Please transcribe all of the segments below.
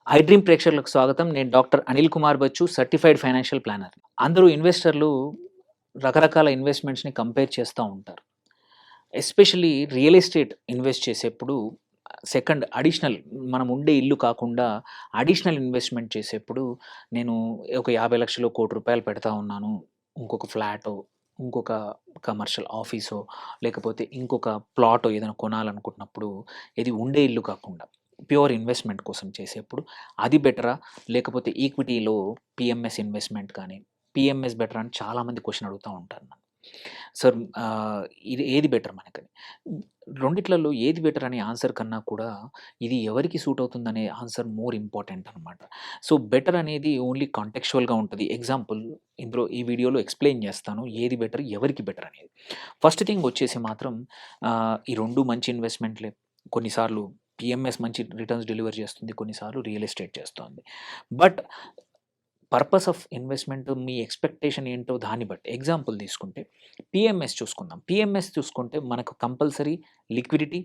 I dream ప్రేక్షకులకు స్వాగతం. నేను doctor Anil Kumar Bachchu, certified financial planner. అందరూ ఇన్వెస్టర్లు రకరకాల ఇన్వెస్ట్‌మెంట్స్‌ని కంపేర్ చేస్తా ఉంటారు. ఎస్పెషల్లీ రియల్ ఎస్టేట్ ఇన్వెస్ట్ చేసేప్పుడు సెకండ్ అడిషనల్ మనం ఉండే ఇల్లు కాకుండా అడిషనల్ ఇన్వెస్ట్‌మెంట్ చేసేప్పుడు నేను ఒక 50,00,000 1,00,00,000 పెడతా ఉన్నాను. ఇంకొక ఫ్లాటో, ఇంకొక కమర్షియల్ ఆఫీసో, లేకపోతే ఇంకొక ప్లాటో ఏదైనా కొనాలనుకున్నప్పుడు ఇది ఉండే ఇల్లు కాకుండా ప్యూర్ ఇన్వెస్ట్‌మెంట్ కోసం చేసేప్పుడు అది బెటరా? లేకపోతే ఈక్విటీలో పీఎంఎస్ ఇన్వెస్ట్‌మెంట్ కానీ, పీఎంఎస్ బెటరా అని చాలామంది క్వెషన్ అడుగుతా ఉంటారు నన్ను. సార్ ఇది ఏది బెటర్ మనకని. రెండిట్లలో ఏది బెటర్ అనే ఆన్సర్ కన్నా కూడా ఇది ఎవరికి సూట్ అవుతుందనే ఆన్సర్ మోర్ ఇంపార్టెంట్ అనమాట. సో, బెటర్ అనేది ఓన్లీ కాంటెక్చువల్‌గా ఉంటది. ఎగ్జాంపుల్ ఇందులో ఈ వీడియోలో ఎక్స్‌ప్లెయిన్ చేస్తాను. ఏది బెటర్, ఎవరికి బెటర్ అనేది. ఫస్ట్ థింగ్ వచ్చేసి మాత్రం ఈ 2 మంచి ఇన్వెస్ట్‌మెంట్‌లే. కొన్నిసార్లు పీఎంఎస్ మంచి రిటర్న్స్ డెలివర్ చేస్తుంది. కొన్నిసార్లు రియల్ ఎస్టేట్ చేస్తోంది. But purpose of investment me expectation ఏంటో దాన్ని బట్టి. ఎగ్జాంపుల్ తీసుకుంటే పీఎంఎస్ చూసుకుందాం. పీఎంఎస్ చూసుకుంటే మనకు కంపల్సరీ లిక్విడిటీ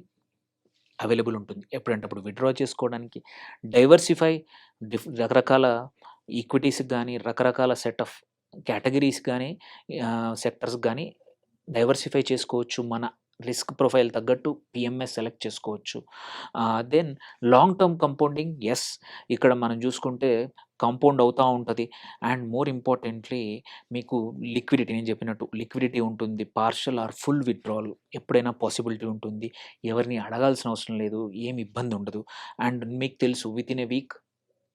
అవైలబుల్ ఉంటుంది. ఎప్పుడంటే అప్పుడు విత్‌డ్రా చేసుకోవడానికి, డైవర్సిఫై రకరకాల ఈక్విటీస్‌కి గానీ, రకరకాల సెట్ ఆఫ్ కేటగరీస్ గానీ, సెక్టర్స్‌కి గానీ డైవర్సిఫై చేసుకోవచ్చు. మన రిస్క్ ప్రొఫైల్ తగ్గట్టు పీఎంఎస్ సెలెక్ట్ చేసుకోవచ్చు. Then long term compounding yes. ఇక్కడ మనం చూసుకుంటే కాంపౌండ్ అవుతా ఉంటది. అండ్ మోర్ ఇంపార్టెంట్‌లీ మీకు లిక్విడిటీ నేను చెప్పినట్టు లిక్విడిటీ ఉంటుంది. పార్షియల్ ఆర్ ఫుల్ విత్‌డ్రావల్ ఎప్పుడైనా పాసిబిలిటీ ఉంటుంది. ఎవరిని అడగాల్సిన అవసరం లేదు. ఏమి ఇబ్బంది ఉండదు. అండ్ మీకు తెలుసు వితిన్ ఎ వీక్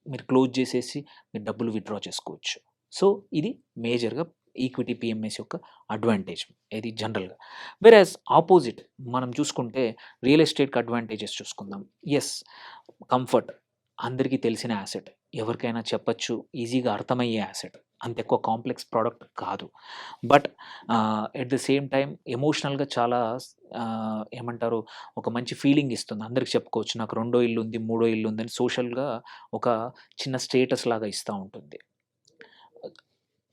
మీరు క్లోజ్ చేసేసి మీరు డబ్బులు విత్‌డ్రా చేసుకోవచ్చు. సో, ఇది మేజర్‌గా ఈక్విటీ పీఎంఎస్ యొక్క అడ్వాంటేజ్. ఇది జనరల్‌గా. వేరాజ్ ఆపోజిట్ మనం చూసుకుంటే రియల్ ఎస్టేట్‌కి అడ్వాంటేజెస్ చూసుకుందాం. యెస్, కంఫర్ట్ అందరికీ తెలిసిన యాసెట్. ఎవరికైనా చెప్పచ్చు. ఈజీగా అర్థమయ్యే యాసెట్. అంత ఎక్కువ కాంప్లెక్స్ ప్రొడక్ట్ కాదు. But at the same time ఎమోషనల్‌గా చాలా ఏమంటారు ఒక మంచి ఫీలింగ్ ఇస్తుంది. అందరికి చెప్పుకోవచ్చు. నాకు రెండో ఇల్లు ఉంది, మూడో ఇల్లు ఉందని సోషల్‌గా ఒక చిన్న స్టేటస్ లాగా ఇస్తా ఉంటుంది.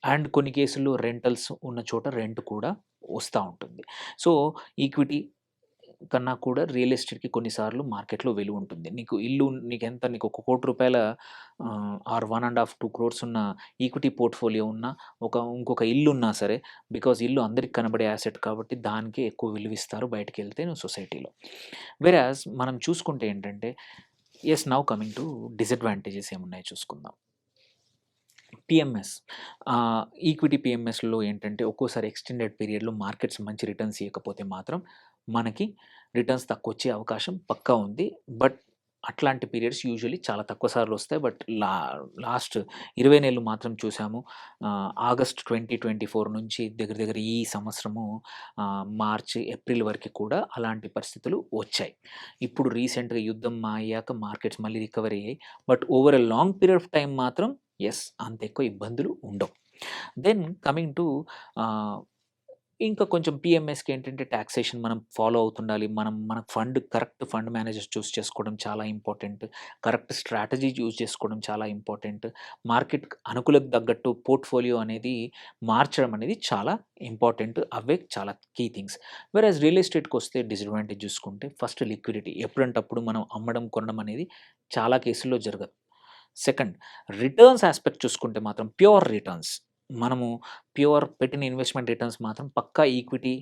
అండ్ కొన్ని కేసుల్లో రెంటల్స్ ఉన్న చోట రెంట్ కూడా వస్తా ఉంటుంది. సో, ఈక్విటీ కన్నా కూడా రియల్ ఎస్టేట్‌కి కొన్నిసార్లు మార్కెట్‌లో విలువ ఉంటుంది. నీకు ఒక రూ. 1,00,00,000 ఆర్ 1.5, 2 క్రోర్స్ ఉన్న ఈక్విటీ పోర్ట్‌ఫోలియో ఉన్నా, ఇంకొక ఇల్లు ఉన్నా సరే, బికాజ్ ఇల్లు అందరికి కనబడే యాసెట్ కాబట్టి దానికే ఎక్కువ విలువిస్తారు బయటికెళ్తే సొసైటీలో. వేరాజ్ మనం చూసుకుంటే ఏంటంటే, yes now coming to disadvantages ఏమున్నాయో చూసుకుందాం. పీఎంఎస్ ఈక్విటీ పీఎంఎస్‌లో ఏంటంటే ఒక్కోసారి ఎక్స్‌టెండెడ్ పీరియడ్‌లో మార్కెట్స్ మంచి రిటర్న్స్ ఇయ్యకపోతే మాత్రం మనకి రిటర్న్స్ తక్కువొచ్చే అవకాశం పక్కా ఉంది. బట్ అట్లాంటి పీరియడ్స్ యూజువల్లీ చాలా తక్కువ సార్లొస్తాయి. బట్ లాస్ట్ 20 నెలలు మాత్రం చూసాము. ఆగస్ట్ 2024 నుంచి దగ్గర దగ్గర ఈ సంవత్సరము మార్చి, ఏప్రిల్ వరకి కూడా అలాంటి పరిస్థితులు వచ్చాయి. ఇప్పుడు రీసెంట్‌గా యుద్ధం అయ్యాక మార్కెట్స్ మళ్ళీ రికవరీ అయ్యాయి. But over a long period of time మాత్రం యెస్. అంత ఎక్కువ ఇబ్బందులు ఉండవు. దెన్ కమింగ్ టు ఆహ్, ఇంకా కొంచెం పీఎంఎస్‌కి ఏంటంటే టాక్సేషన్ మనం ఫాలో అవుతుండాలి. మన కరెక్ట్ ఫండ్ మేనేజర్ చూస్ చేసుకోవడం చాలా ఇంపార్టెంట్. కరెక్ట్ స్ట్రాటజీ చూస్ చేసుకోవడం చాలా ఇంపార్టెంట్. మార్కెట్‌కి అనుకూలతకు తగ్గట్టు పోర్ట్‌ఫోలియో అనేది మార్చడం అనేది చాలా ఇంపార్టెంట్. అవే చాలా కీ థింగ్స్. వేరాజ్ రియల్ ఎస్టేట్‌కొస్తే డిసడ్వాంటేజ్ చూసుకుంటే ఫస్ట్ లిక్విడిటీ. ఎప్పుడంటప్పుడు మనం అమ్మడం, కొనడం అనేది చాలా కేసుల్లో జరగదు. సెకండ్ రిటర్న్స్ యాస్పెక్ట్ చూసుకుంటే మాత్రం ప్యూర్ రిటర్న్స్. మనము పెట్టిన ఇన్వెస్ట్‌మెంట్ రిటర్న్స్ మాత్రం పక్కా equity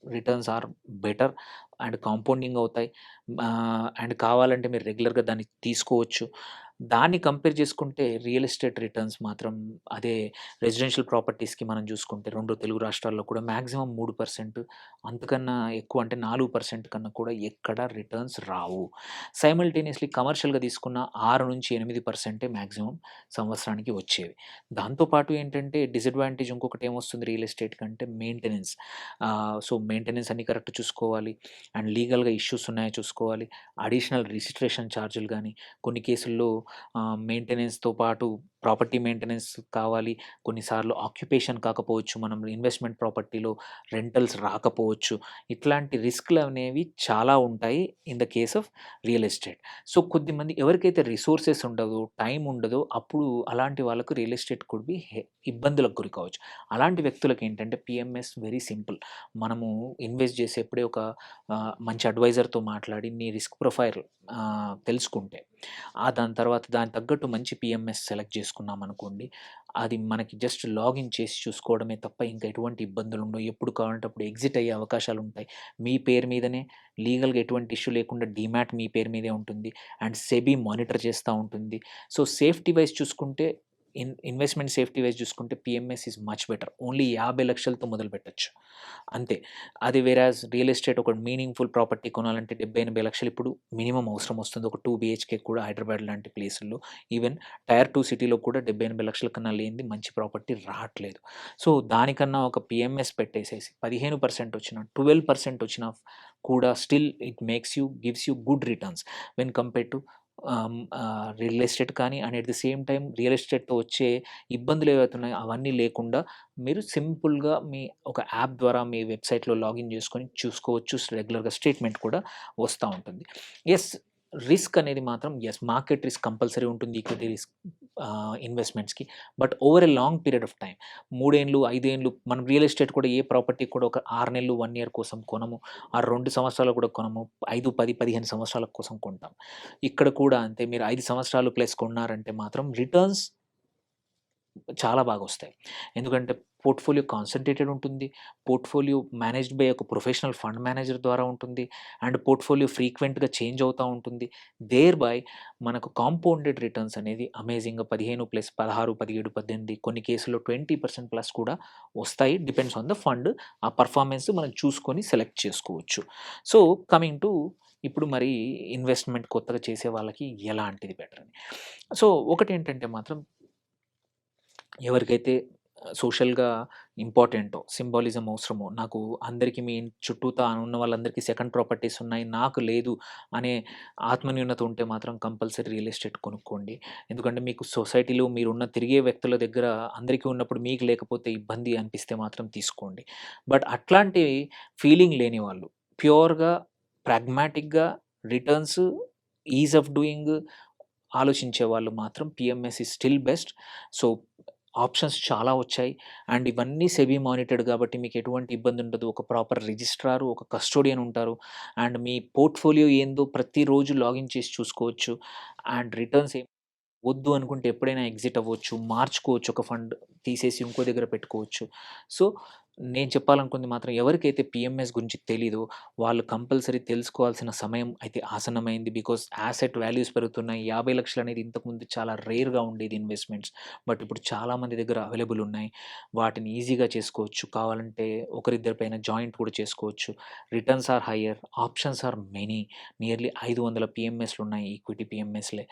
returns are better and compounding అవుతాయి. అండ్ కావాలంటే మీరు రెగ్యులర్‌గా దాన్ని తీసుకోవచ్చు. దాన్ని కంపేర్ చేసుకుంటే రియల్ ఎస్టేట్ రిటర్న్స్ మాత్రం అదే రెసిడెన్షియల్ ప్రాపర్టీస్‌కి మనం చూసుకుంటే 2 తెలుగు రాష్ట్రాల్లో కూడా మాక్సిమం 3% అంతకన్నా ఎక్కువ అంటే 4% కన్నా కూడా ఎక్కడ రిటర్న్స్ రావు. సైమల్టేనియస్‌లీ కమర్షియల్‌గా తీసుకున్న 6-8% మాక్సిమం సంవత్సరానికి వచ్చేవి. దాంతో పాటు ఏంటంటే డిసడ్వాంటేజ్ ఇంకొకటి ఏమొస్తుంది రియల్ ఎస్టేట్ కంటే మెయింటెనెన్స్. సో, మెయింటెనెన్స్ అన్నీ కరెక్ట్ చూసుకోవాలి. అండ్ లీగల్‌గా ఇష్యూస్ ఉన్నాయో చూసుకోవాలి. అడిషనల్ రిజిస్ట్రేషన్ ఛార్జులు గానీ, కొన్ని కేసుల్లో మెయింటెనెన్స్‌తో పాటు ప్రాపర్టీ మెయింటెనెన్స్ కావాలి. కొన్నిసార్లు ఆక్యుపేషన్ కాకపోవచ్చు. మనం ఇన్వెస్ట్‌మెంట్ ప్రాపర్టీలో రెంటల్స్ రాకపోవచ్చు. ఇట్లాంటి రిస్క్‌లనేవి చాలా ఉంటాయి in the case of real estate. So, కొద్దిమంది ఎవరికైతే రిసోర్సెస్ ఉండదో, టైం ఉండదో అప్పుడు అలాంటి వాళ్ళకు రియల్ ఎస్టేట్ కుడ్ బి ఇబ్బందులకు గురి కావచ్చు. అలాంటి వ్యక్తులకేంటంటే పీఎంఎస్ వెరీ సింపుల్. మనము ఇన్వెస్ట్ చేసేప్పుడే ఒక మంచి అడ్వైజర్‌తో మాట్లాడి నీ రిస్క్ ప్రొఫైల్ తెలుసుకుంటే, దాని తర్వాత దానికి తగ్గట్టు మంచి పీఎంఎస్ సెలెక్ట్ చేసుకున్నామనుకోండి, అది మనకి జస్ట్ లాగిన్ చేసి చూసుకోవడమే తప్ప ఇంకా ఎటువంటి ఇబ్బందులుండవు. ఎప్పుడు కావాలంటే అప్పుడు ఎగ్జిట్ అయ్యే అవకాశాలుంటాయి. మీ పేరు మీదనే లీగల్‌గా ఎటువంటి ఇష్యూ లేకుండా డీమ్యాట్ మీ పేరు మీదే ఉంటుంది. అండ్ సెబీ మానిటర్ చేస్తా ఉంటుంది. సో, సేఫ్టీ వైస్ చూసుకుంటే ఇన్వెస్ట్‌మెంట్ సేఫ్టీ వైస్ చూసుకుంటే PMS is much better. Only 50,00,000తో మొదలుపెట్టొచ్చు. అంతే. అది వేరాజ్ రియల్ ఎస్టేట్ ఒక మీనింగ్‌ఫుల్ ప్రాపర్టీ కొనాలంటే 70, 80,00,000 ఇప్పుడు మినిమమ్ అవసరం వస్తుంది. ఒక 2 బీహెచ్‌కే కూడా హైదరాబాద్ లాంటి ప్లేసుల్లో. ఈవెన్ టైర్ 2 సిటీలో కూడా 70, 80,00,000 కన్నా లేనిది మంచి ప్రాపర్టీ రాట్లేదు. సో, దానికన్నా ఒక పీఎంఎస్ పెట్టేసేసి 15% వచ్చినా, 12% వచ్చినా కూడా still it gives you good returns when compared to real estate కానీ and at the same time real ఎస్టేట్‌తో వచ్చే ఇబ్బందులు ఏవైతే ఉన్నాయో అవన్నీ లేకుండా మీరు సింపుల్‌గా మీ ఒక యాప్ ద్వారా మీ వెబ్‌సైట్‌లో లాగిన్ చేసుకొని చూసుకోవచ్చు. రెగ్యులర్‌గా స్టేట్‌మెంట్ కూడా వస్తా ఉంటుంది. యెస్, రిస్క్ అనేది మాత్రం మార్కెట్ రిస్క్ కంపల్సరీ ఉంటుంది. ఈక్విటీ రిస్క్ ఇన్వెస్ట్‌మెంట్స్‌కి. But over a long period of time 3 ఏండ్లు, 5 ఏండ్లు మనం రియల్ ఎస్టేట్ కూడా ఏ ప్రాపర్టీ కూడా ఒక 6 నెలలు, 1 ఇయర్ కోసం కొనము. ఆ 2 సంవత్సరాలు కూడా కొనము. 5, 10, 15 సంవత్సరాల కోసం కొంటాం. ఇక్కడ కూడా అంతే. మీరు 5 సంవత్సరాలు ప్లస్ కొన్నారంటే మాత్రం రిటర్న్స్ చాలా బాగొస్తాయి. ఎందుకంటే పోర్ట్‌ఫోలియో కాన్సంట్రేటెడ్ ఉంటుంది. పోర్ట్‌ఫోలియో మేనేజ్డ్ బై ఒక ప్రొఫెషనల్ ఫండ్ మేనేజర్ ద్వారా ఉంటుంది. అండ్ పోర్ట్‌ఫోలియో ఫ్రీక్వెంట్‌గా చేంజ్ అవుతా ఉంటుంది. దేర్ బై మనకు కాంపౌండెడ్ రిటర్న్స్ అనేది అమేజింగ్‌గా 15 ప్లస్ 16, 17, 18 కొన్ని కేసుల్లో 20% ప్లస్ కూడా వస్తాయి. Depends on the fund. ఆ పర్ఫార్మెన్స్ మనం చూసుకొని సెలెక్ట్ చేసుకోవచ్చు. సో, కమింగ్ టు ఇప్పుడు మరి ఇన్వెస్ట్‌మెంట్ కొత్తగా చేసే వాళ్ళకి ఎలాంటిది బెటర్ అని. సో, ఒకటేంటంటే మాత్రం ఎవరికైతే సోషల్‌గా ఇంపార్టెంటో, సింబాలిజం అవసరమో, నాకు అందరికి మీ చుట్టూతా ఉన్న వాళ్ళందరికీ సెకండ్ ప్రాపర్టీస్ ఉన్నాయి. నాకు లేదు అనే ఆత్మన్యూనత ఉంటే మాత్రం కంపల్సరీ రియల్ ఎస్టేట్ కొనుక్కోండి. ఎందుకంటే మీకు సొసైటీలో మీరున్న తిరిగే వ్యక్తుల దగ్గర అందరికీ ఉన్నప్పుడు మీకు లేకపోతే ఇబ్బంది అనిపిస్తే మాత్రం తీసుకోండి. బట్ అట్లాంటి ఫీలింగ్ లేని వాళ్ళు ప్యూర్‌గా, ప్రాగ్మాటిక్‌గా రిటర్న్స్, ఈజ్ ఆఫ్ డూయింగ్ ఆలోచించే వాళ్ళు మాత్రం PMS is still best. So, options చాలా వచ్చాయి. అండ్ ఇవన్నీ సెబీ మానిటర్డ్ కాబట్టి మీకు ఎటువంటి ఇబ్బంది ఉండదు. ఒక ప్రాపర్ రిజిస్ట్రారు, ఒక కస్టోడియన్ ఉంటారు. అండ్ మీ పోర్ట్‌ఫోలియో ఏందో ప్రతిరోజు లాగిన్ చేసి చూసుకోవచ్చు. అండ్ రిటర్న్స్ వద్దు అనుకుంటే ఎప్పుడైనా ఎగ్జిట్ అవ్వచ్చు. మార్చుకోవచ్చు. ఒక ఫండ్ తీసేసి ఇంకో దగ్గర పెట్టుకోవచ్చు. సో, నేను చెప్పాలనుకుంది మాత్రం ఎవరికైతే పీఎంఎస్ గురించి తెలీదో వాళ్ళు కంపల్సరీ తెలుసుకోవాల్సిన సమయం అయితే ఆసన్నమైంది. బికాజ్ యాసెట్ వాల్యూస్ పెరుగుతున్నాయి. 50,00,000 అనేది ఇంతకుముందు చాలా రేర్‌గా ఉండేది ఇన్వెస్ట్‌మెంట్స్. బట్ ఇప్పుడు చాలామంది దగ్గర అవైలబుల్ ఉన్నాయి. వాటిని ఈజీగా చేసుకోవచ్చు. కావాలంటే ఒకరిద్దరి పైన జాయింట్ కూడా చేసుకోవచ్చు. Returns are higher. Options are many. Nearly 500 పీఎంఎస్‌లున్నాయి. ఈక్విటీ పీఎంఎస్‌లే.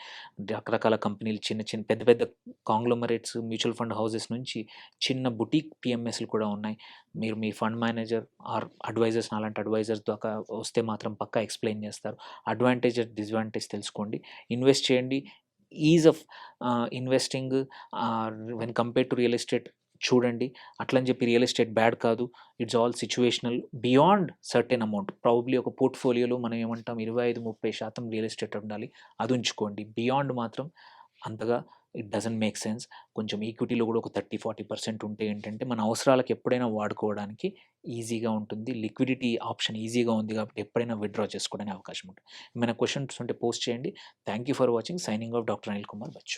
రకరకాల కంపెనీలు చిన్న చిన్న పెద్ద పెద్ద కాంగ్లోమరేట్స్, మ్యూచువల్ ఫండ్ హౌసెస్ నుంచి చిన్న బుటీక్ పీఎంఎస్‌లు కూడా ఉన్నాయి. మీరు మీ ఫండ్ మేనేజర్ ఆర్ అడ్వైజర్స్ నాలాంటి అడ్వైజర్స్ దాకా వస్తే మాత్రం పక్కా ఎక్స్‌ప్లెయిన్ చేస్తారు. అడ్వాంటేజ్, డిసడ్వాంటేజ్ తెలుసుకోండి. ఇన్వెస్ట్ చేయండి. Is of investing when compared to real estate చూడండి. అట్లని చెప్పి రియల్ ఎస్టేట్ బ్యాడ్ కాదు. It's all situational. Beyond certain amount probably ఒక పోర్ట్‌ఫోలియోలో మనం ఏమంటాం 25, 30% రియల్ ఎస్టేట్ ఉండాలి. అది ఉంచుకోండి. బియాండ్ మాత్రం అంతగా ఇట్ డజంట్ మేక్ సెన్స్. కొంచెం ఈక్విటీలో కూడా ఒక 30, 40% ఉంటే ఏంటంటే మన అవసరాలకు ఎప్పుడైనా వాడుకోవడానికి ఈజీగా ఉంటుంది. లిక్విడిటీ ఆప్షన్ ఈజీగా ఉంది కాబట్టి ఎప్పుడైనా విత్‌డ్రా చేసుకోవడానికి అవకాశం ఉంటుంది. ఏమైనా క్వెషన్స్ ఉంటే పోస్ట్ చేయండి. Thank you for watching. Signing off doctor Anil Kumar Bachu.